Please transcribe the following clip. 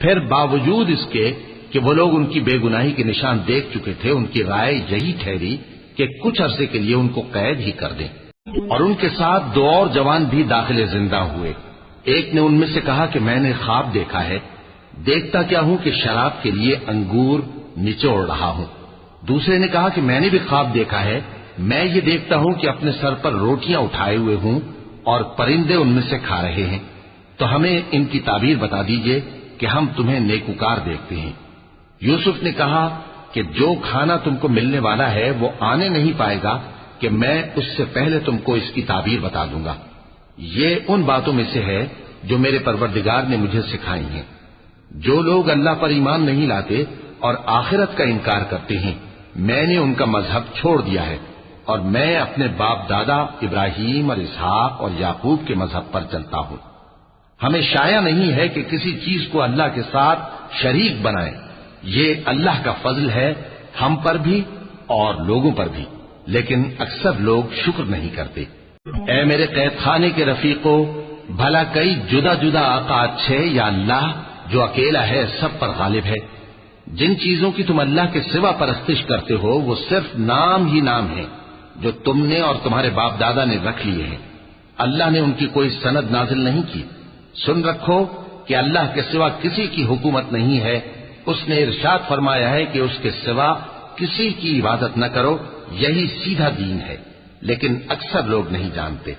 پھر باوجود اس کے کہ وہ لوگ ان کی بے گناہی کے نشان دیکھ چکے تھے، ان کی رائے یہی ٹھہری کہ کچھ عرصے کے لیے ان کو قید ہی کر دیں۔ اور ان کے ساتھ دو اور جوان بھی داخل زندہ ہوئے۔ ایک نے ان میں سے کہا کہ میں نے خواب دیکھا ہے، دیکھتا کیا ہوں کہ شراب کے لیے انگور نچوڑ رہا ہوں۔ دوسرے نے کہا کہ میں نے بھی خواب دیکھا ہے، میں یہ دیکھتا ہوں کہ اپنے سر پر روٹیاں اٹھائے ہوئے ہوں اور پرندے ان میں سے کھا رہے ہیں، تو ہمیں ان کی تعبیر بتا دیجئے کہ ہم تمہیں نیکوکار دیکھتے ہیں۔ یوسف نے کہا کہ جو کھانا تم کو ملنے والا ہے وہ آنے نہیں پائے گا کہ میں اس سے پہلے تم کو اس کی تعبیر بتا دوں گا۔ یہ ان باتوں میں سے ہے جو میرے پروردگار نے مجھے سکھائی ہیں۔ جو لوگ اللہ پر ایمان نہیں لاتے اور آخرت کا انکار کرتے ہیں، میں نے ان کا مذہب چھوڑ دیا ہے اور میں اپنے باپ دادا ابراہیم اور اسحاق اور یعقوب کے مذہب پر چلتا ہوں۔ ہمیں شایع نہیں ہے کہ کسی چیز کو اللہ کے ساتھ شریک بنائیں، یہ اللہ کا فضل ہے ہم پر بھی اور لوگوں پر بھی، لیکن اکثر لوگ شکر نہیں کرتے۔ اے میرے قید خانے کے رفیقو، بھلا کئی جدا جدا آقا اچھے یا اللہ جو اکیلا ہے سب پر غالب ہے؟ جن چیزوں کی تم اللہ کے سوا پرستش کرتے ہو وہ صرف نام ہی نام ہیں جو تم نے اور تمہارے باپ دادا نے رکھ لیے ہیں، اللہ نے ان کی کوئی سند نازل نہیں کی۔ سن رکھو کہ اللہ کے سوا کسی کی حکومت نہیں ہے، اس نے ارشاد فرمایا ہے کہ اس کے سوا کسی کی عبادت نہ کرو، یہی سیدھا دین ہے، لیکن اکثر لوگ نہیں جانتے۔